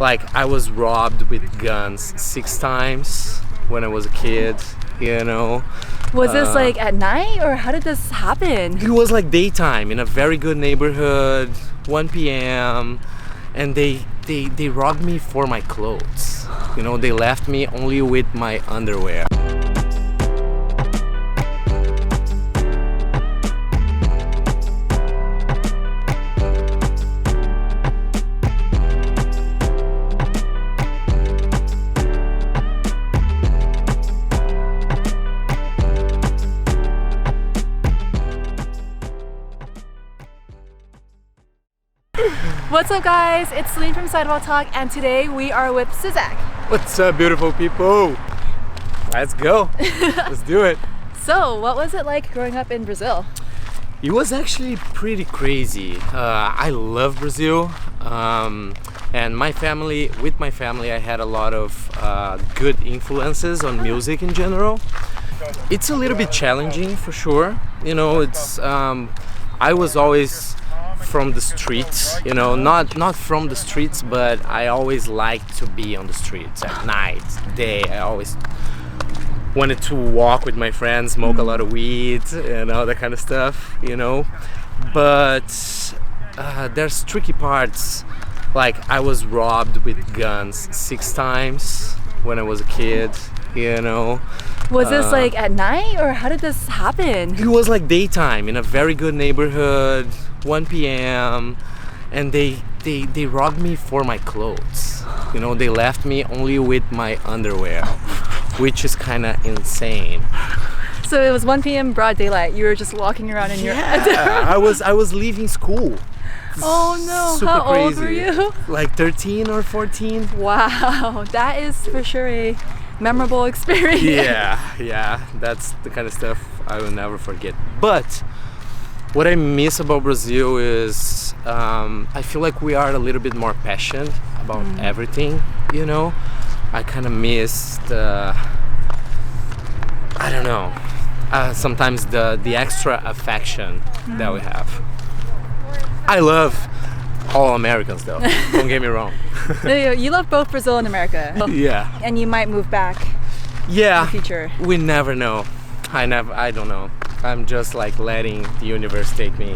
Like, I was robbed with guns 6 times when I was a kid, you know. Was this like at night, or how did this happen? It was like daytime in a very good neighborhood, 1 p.m. and they robbed me for my clothes. You know, they left me only with my underwear. What's up, guys? It's Celine from Sidewall Talk, and today we are with Ciszak. What's up, beautiful people? Let's go. Let's do it. So, what was it like growing up in Brazil? It was actually pretty crazy. I love Brazil, and with my family, I had a lot of good influences on music in general. It's a little bit challenging for sure. You know, it's I was always from the streets, you know, not from the streets, but I always liked to be on the streets at night, day. I always wanted to walk with my friends, smoke a lot of weed and all that kind of stuff, you know. But there's tricky parts. Like, I was robbed with guns 6 times when I was a kid, you know. Was this like at night, or how did this happen? It was like daytime in a very good neighborhood, 1 p.m. and they robbed me for my clothes. You know, they left me only with my underwear, which is kind of insane. So it was 1 p.m. broad daylight. You were just walking around in your underwear. I was leaving school. Oh no! Super How crazy. old were you? Like 13 or 14. Wow, that is for sure a memorable experience. Yeah, that's the kind of stuff I will never forget. But what I miss about Brazil is I feel like we are a little bit more passionate about everything, you know. I kind of miss I don't know, sometimes the extra affection that we have. I love all Americans though, don't get me wrong. You love both Brazil and America. Yeah. And you might move back in the future. We never know. I don't know. I'm just like letting the universe take me,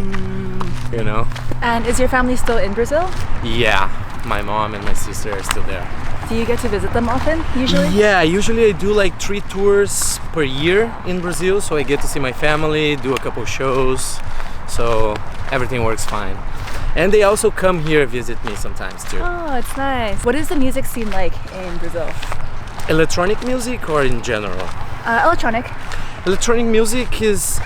you know. And is your family still in Brazil? Yeah, my mom and my sister are still there. Do you get to visit them often, usually? Yeah, usually I do like 3 tours per year in Brazil, so I get to see my family, do a couple shows, so everything works fine. And they also come here visit me sometimes too. Oh, it's nice. What is the music scene like in Brazil? Electronic music or in general? Electronic. Electronic music is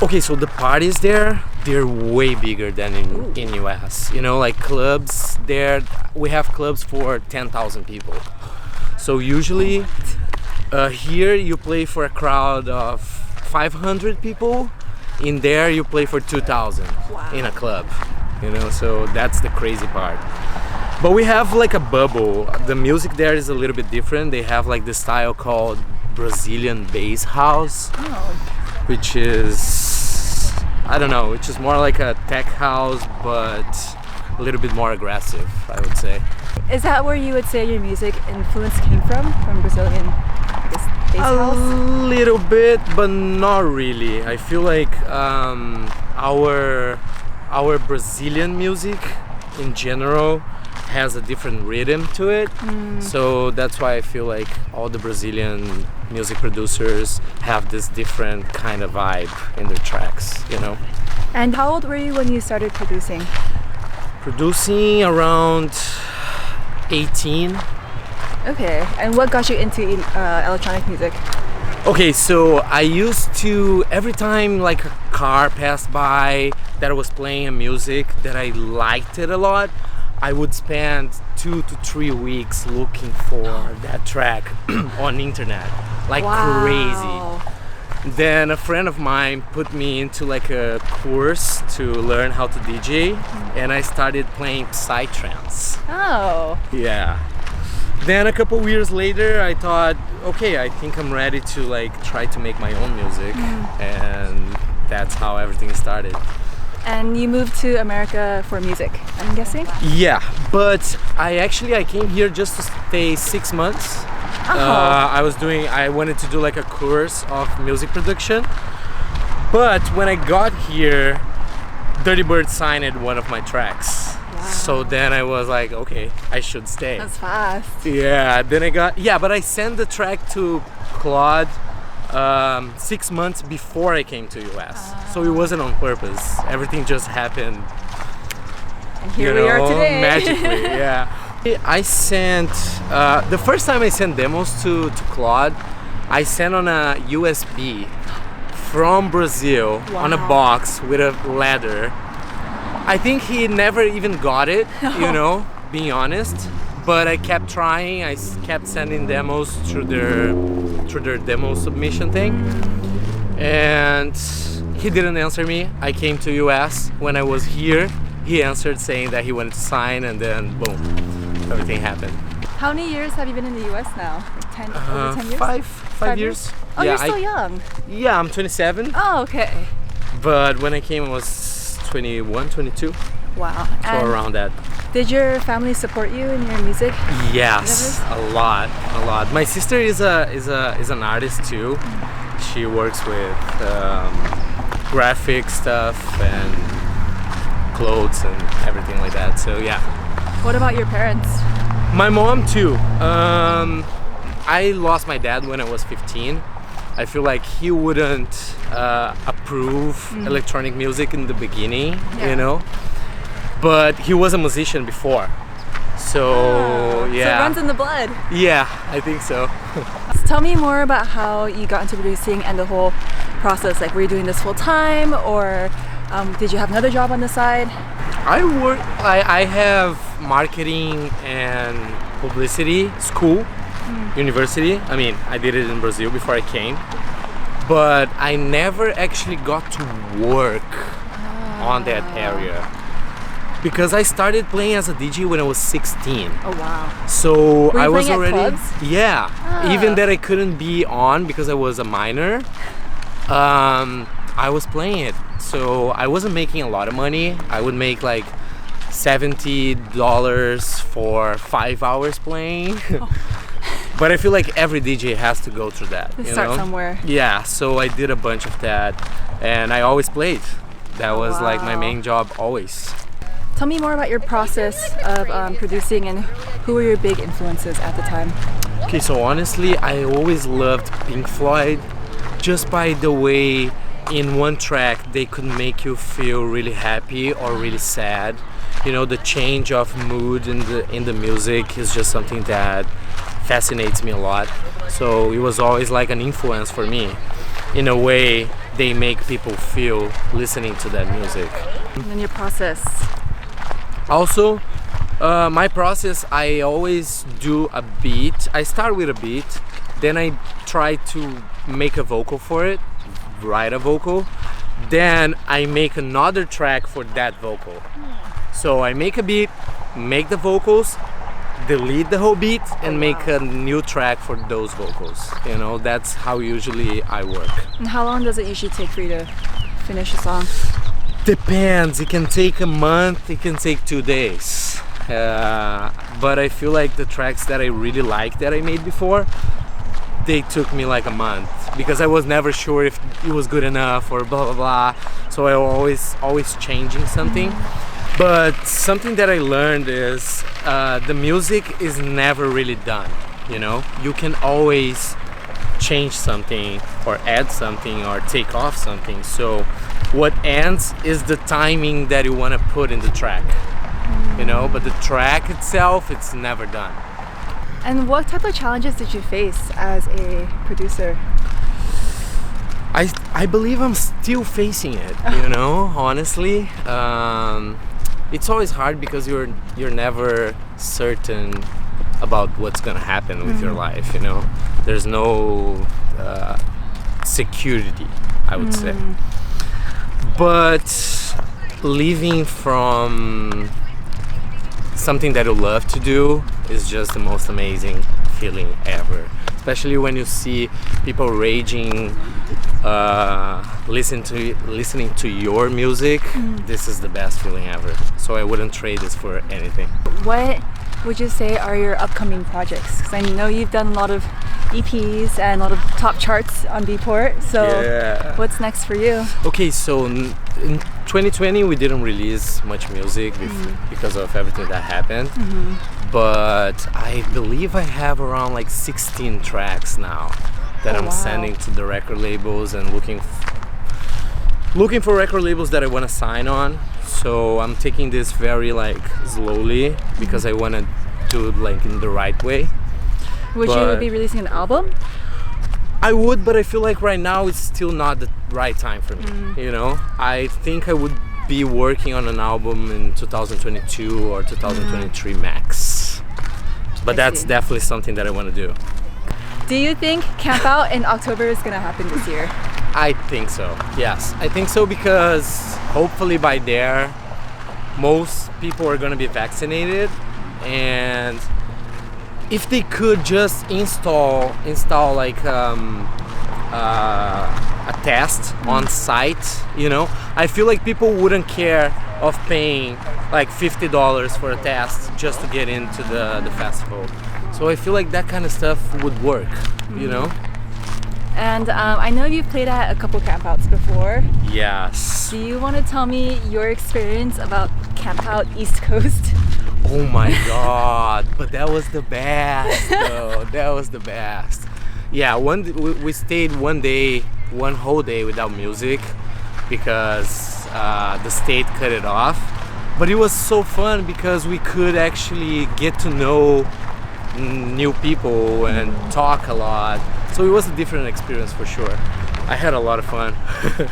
okay. So the parties there, they're way bigger than in US. You know, like clubs there, we have clubs for 10,000 people. So usually here you play for a crowd of 500 people. In there you play for 2,000 in a club. You know, so that's the crazy part. But we have like a bubble. The music there is a little bit different. They have like this style called Brazilian bass house, which is, I don't know, which is more like a tech house, but a little bit more aggressive, I would say. Is that where you would say your music influence came from Brazilian, I guess, bass house? A little bit, but not really. I feel like our Brazilian music in general has a different rhythm to it, so that's why I feel like all the Brazilian music producers have this different kind of vibe in their tracks, you know. And how old were you when you started producing? Producing around 18. Okay, and what got you into electronic music? Okay, so I used to, every time like a car passed by that was playing a music that I liked it a lot, I would spend 2 to 3 weeks looking for that track on internet, like crazy. Then a friend of mine put me into like a course to learn how to DJ, and I started playing psytrance. Oh. Yeah. Then a couple years later, I thought, okay, I think I'm ready to like try to make my own music, and that's how everything started. And you moved to America for music, I'm guessing? Yeah, but I came here just to stay 6 months. I wanted to do like a course of music production, but when I got here, Dirtybird signed one of my tracks. Wow. So then I was like, okay, I should stay. That's fast. Yeah, but I sent the track to Claude 6 months before I came to US. So it wasn't on purpose. Everything just happened. And here we are today. Magically, yeah. I sent, the first time I sent demos to Claude, I sent on a USB from Brazil on a box with a leather. I think he never even got it, you know, being honest. But I kept trying. I kept sending demos through their demo submission thing, and he didn't answer me. I came to US. When I was here, he answered saying that he wanted to sign, and then boom, everything happened. How many years have you been in the US now? Over 10 years? Five years. Oh, yeah, you're still young. Yeah, I'm 27. Oh, okay. But when I came, I was 21, 22. Wow. So And around that. did your family support you in your music? Yes, a lot. My sister is an artist too. She works with graphic stuff and clothes and everything like that. So yeah. What about your parents? My mom too. I lost my dad when I was 15. I feel like he wouldn't approve electronic music in the beginning, you know. But he was a musician before, so yeah. So it runs in the blood. Yeah, I think so. So tell me more about how you got into producing and the whole process. Like, were you doing this full time, or did you have another job on the side? I have marketing and publicity school, university. I mean, I did it in Brazil before I came, but I never actually got to work on that area. Because I started playing as a DJ when I was 16. Oh wow. So Were you I was playing already at clubs? Yeah. Even that I couldn't be on because I was a minor. I was playing it. So I wasn't making a lot of money. I would make like $70 for 5 hours playing. But I feel like every DJ has to go through that. You Start know? somewhere. Yeah, so I did a bunch of that and I always played. That was like my Wow. main job always. Tell me more about your process of producing, and who were your big influences at the time? Okay, so honestly, I always loved Pink Floyd just by the way in one track they could make you feel really happy or really sad. You know, the change of mood in the music is just something that fascinates me a lot. So it was always like an influence for me. In a way, they make people feel listening to that music. And then your process. Also, my process, I always do a beat. I start with a beat, then I try to make a vocal for it, write a vocal, then I make another track for that vocal. So I make a beat, make the vocals, delete the whole beat, and make a new track for those vocals. You know, that's how usually I work. And how long does it usually take for you to finish a song? Depends. It can take a month, it can take 2 days. But I feel like the tracks that I really like that I made before, they took me like a month because I was never sure if it was good enough or blah blah blah. So I always changing something. But something that I learned is the music is never really done. You know, you can always change something or add something or take off something. So what ends is the timing that you want to put in the track, you know, but the track itself, it's never done. And what type of challenges did you face as a producer? I believe I'm still facing it, you know, honestly. It's always hard because you're never certain about what's gonna happen with your life, you know. There's no security, I would say. But living from something that you love to do is just the most amazing feeling ever. Especially when you see people raging, listening to your music. This is the best feeling ever. So I wouldn't trade this for anything. What would you say are your upcoming projects? Because I know you've done a lot of EPs and a lot of top charts on Beatport. So what's next for you? Okay, so in 2020 we didn't release much music because of everything that happened. But I believe I have around like 16 tracks now that I'm sending to the record labels and looking for record labels that I want to sign on. So I'm taking this very like slowly because I want to do it like in the right way. Would you be releasing an album? I would, but I feel like right now it's still not the right time for me. You know, I think I would be working on an album in 2022 or 2023 max. But that's definitely something that I want to do. Do you think Camp Out in October is going to happen this year? I think so, yes. I think so because hopefully by there, most people are going to be vaccinated, and if they could just install like a test on site, you know, I feel like people wouldn't care of paying like $50 for a test just to get into the festival. So I feel like that kind of stuff would work, you know? And I know you've played at a couple campouts before. Yes. Do you want to tell me your experience about Camp Out East Coast? Oh my god, but that was the best though. That was the best. Yeah, we stayed one whole day without music because the state cut it off. But it was so fun because we could actually get to know new people and talk a lot. So it was a different experience for sure. I had a lot of fun.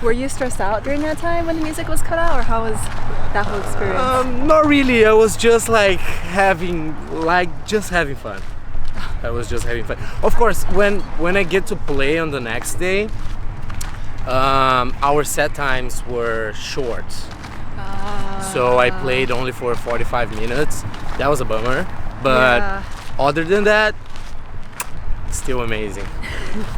Were you stressed out during that time when the music was cut out, or how was that whole experience? Not really. I was just like having fun. I was just having fun. Of course, when I get to play on the next day, our set times were short. So I played only for 45 minutes. That was a bummer. But other than that, still amazing.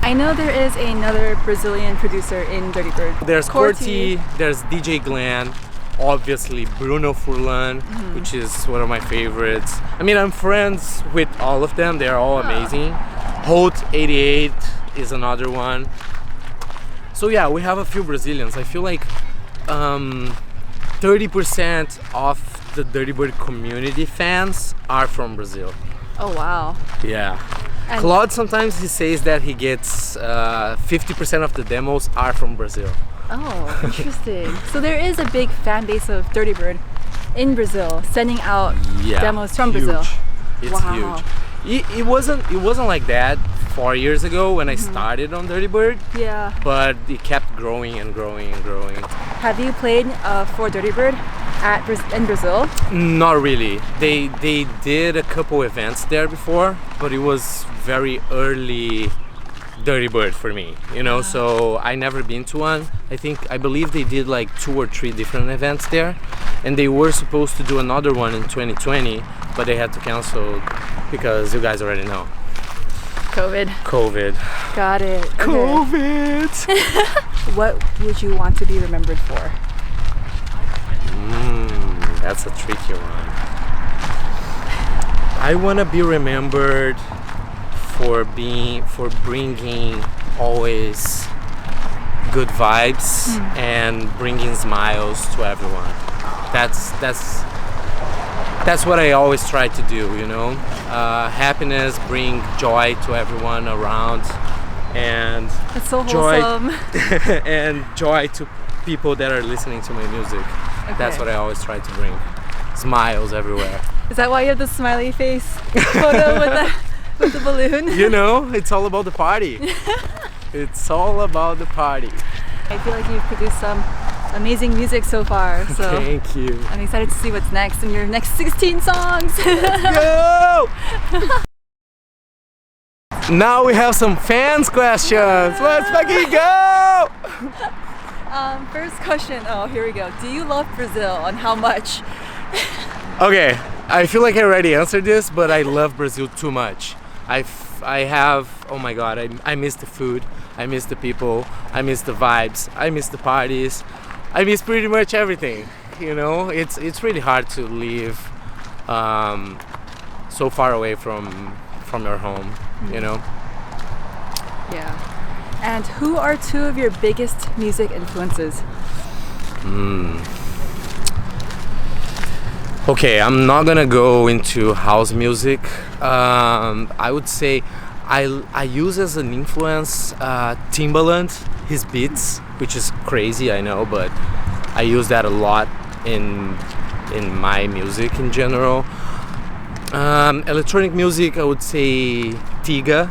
I know there is another Brazilian producer in Dirtybird. There's Corti, there's DJ Glenn, obviously Bruno Furlan, which is one of my favorites. I mean, I'm friends with all of them. They're all amazing. Holt 88 is another one. So yeah, we have a few Brazilians. I feel like 30% of the Dirtybird community fans are from Brazil. Oh wow. Yeah. And Claude, sometimes he says that he gets 50% of the demos are from Brazil. Oh, interesting. So there is a big fan base of Dirtybird in Brazil, sending out demos from Brazil. It's huge. It wasn't like that 4 years ago when I started on Dirtybird. Yeah. But it kept growing and growing and growing. Have you played for Dirtybird in Brazil? Not really. They did a couple events there before, but it was very early Dirtybird for me, you know, so I never been to one. I believe they did like 2 or 3 different events there, and they were supposed to do another one in 2020, but they had to cancel because you guys already know. COVID. Got it. Okay. COVID. What would you want to be remembered for? That's a tricky one. I want to be remembered for bringing always good vibes and bringing smiles to everyone. That's what I always try to do, you know. Happiness, bring joy to everyone around, and that's so wholesome. And joy to people that are listening to my music. Okay. That's what I always try to bring. Smiles everywhere. Is that why you have the smiley face photo with the balloon? You know, it's all about the party. It's all about the party. I feel like you've produced some amazing music so far. So thank you. I'm excited to see what's next in your next 16 songs. Let's go! Now we have some fans questions. Let's fucking go! First question. Oh, here we go. Do you love Brazil, and how much? Okay, I feel like I already answered this, but I love Brazil too much. I have, oh my god, I miss the food, I miss the people, I miss the vibes, I miss the parties, I miss pretty much everything, you know. It's really hard to leave so far away from your home, you know. Yeah. And who are two of your biggest music influences? Okay, I'm not gonna go into house music. I would say I use as an influence Timbaland, his beats, which is crazy, I know, but I use that a lot in my music in general. Electronic music, I would say Tiga.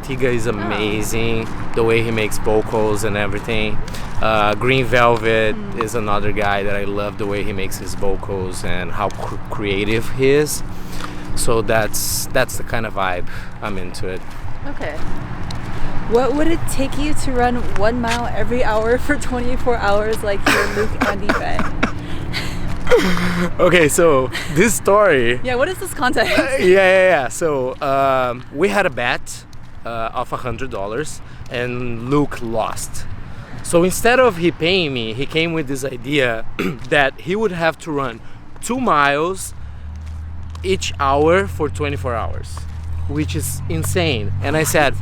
Tiga is amazing, the way he makes vocals and everything. Green Velvet is another guy that I love, the way he makes his vocals and how creative he is. So that's the kind of vibe I'm into it. Okay. What would it take you to run 1 mile every hour for 24 hours like your Luke Andy bet? Okay, so this story. Yeah, what is this context? Yeah. So we had a bet of $100 and Luke lost. So instead of he paying me, he came with this idea that he would have to run 2 miles each hour for 24 hours, which is insane. And I said,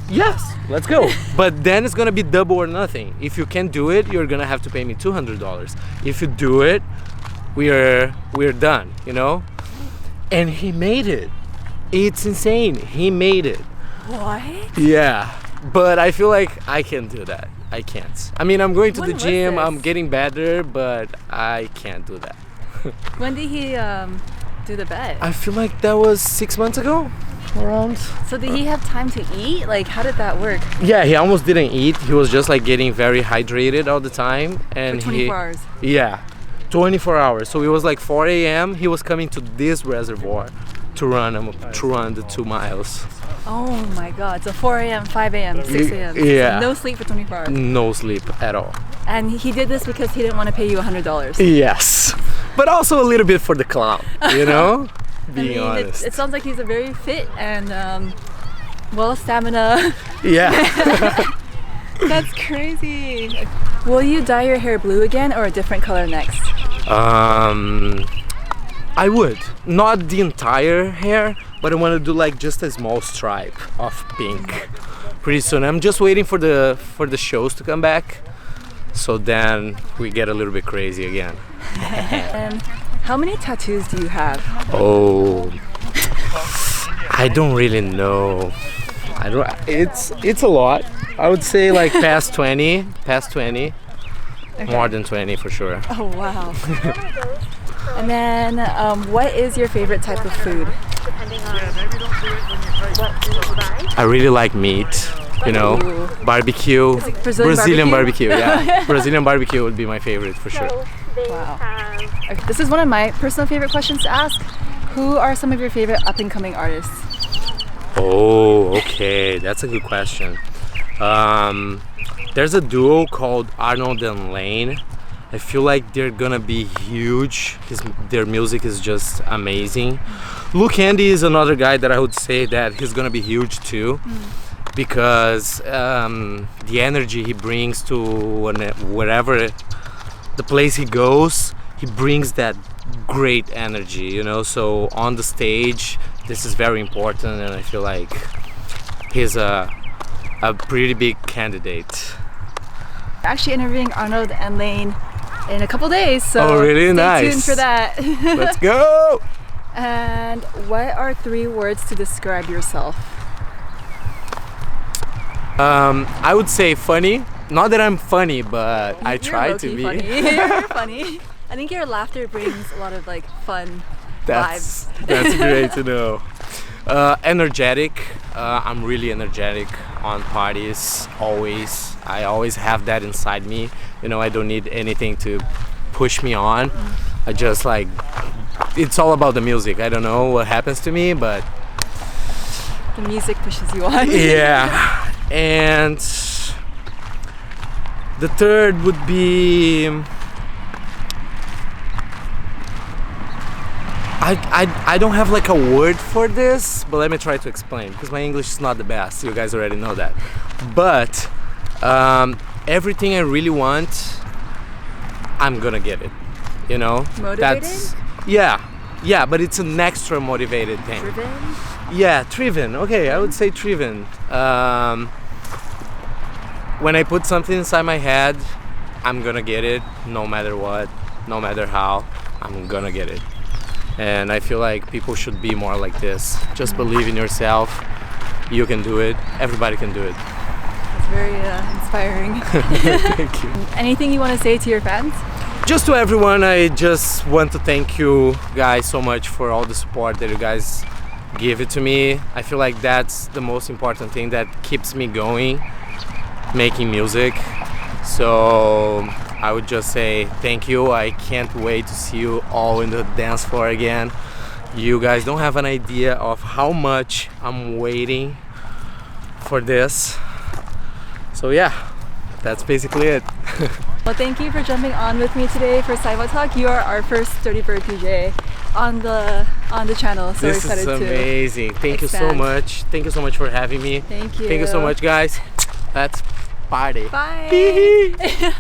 yes, let's go. But then it's gonna be double or nothing. If you can't do it, you're gonna have to pay me $200. If you do it, we're done, you know? And he made it. It's insane. He made it. What? Yeah. But I feel like I can't do that. I can't. I mean, I'm going to the gym, I'm getting better, but I can't do that. When did he do the bet? I feel like that was 6 months ago, around. So did he have time to eat? Like, how did that work? Yeah, he almost didn't eat. He was just like getting very hydrated all the time. And For 24 hours? Yeah, 24 hours. So it was like 4 a.m. He was coming to this reservoir to run the 2 miles. Oh my god, so 4 a.m., 5 a.m., 6 a.m. Yeah. So no sleep for 24 hours. No sleep at all. And he did this because he didn't want to pay you $100. Yes. But also a little bit for the clout, you know? Being honest. It sounds like he's a very fit and well stamina. Yeah. That's crazy. Will you dye your hair blue again or a different color next? I would. Not the entire hair, but I want to do like just a small stripe of pink pretty soon. I'm just waiting for the shows to come back, so then we get a little bit crazy again. And how many tattoos do you have? Oh, I don't really know. It's a lot. I would say like past 20. Okay. More than 20 for sure. Oh wow. And then what is your favorite type of food? I really like meat, you know. Ooh. Barbecue. Brazilian barbecue, yeah. Brazilian barbecue would be my favorite for sure. Wow. Okay, this is one of my personal favorite questions to ask. Who are some of your favorite up-and-coming artists? Oh, okay, that's a good question. There's a duo called Arnold and Lane. I feel like they're gonna be huge. Their music is just amazing. Luke Andy is another guy that I would say that he's gonna be huge too, because the energy he brings to wherever the place he goes, he brings that great energy, you know. So on the stage, this is very important, and I feel like he's a pretty big candidate. Actually interviewing Arnold and Lane in a couple days, so oh, really? stay Nice. tuned for that. Let's go! And what are 3 words to describe yourself? I would say funny. Not that I'm funny, but I try to be. Funny. You're funny. I think your laughter brings a lot of like fun vibes. That's great to know. Energetic. I'm really energetic on parties, always. I always have that inside me. You know, I don't need anything to push me on. I just like, it's all about the music. I don't know what happens to me, but the music pushes you on. Yeah. And the third would be I don't have like a word for this, but let me try to explain, because my English is not the best. You guys already know that. But everything I really want, I'm gonna get it. You know? Motivated? Yeah. Yeah, but it's an extra motivated thing. Driven? Yeah, driven. Okay, I would say driven. When I put something inside my head, I'm gonna get it no matter what, no matter how, I'm gonna get it. And I feel like people should be more like this. Just believe in yourself. You can do it. Everybody can do it. It's very inspiring. Thank you. Anything you want to say to your fans? Just to everyone, I just want to thank you guys so much for all the support that you guys give it to me. I feel like that's the most important thing that keeps me going, making music. So I would just say thank you. I can't wait to see you all in the dance floor again. You guys don't have an idea of how much I'm waiting for this. So yeah, that's basically it. Well, thank you for jumping on with me today for Saiva Talk. You are our first Dirtybird DJ on the channel. So This is amazing. Thank you so much. Thank you so much for having me. Thank you. Thank you so much, guys. Let's party. Bye.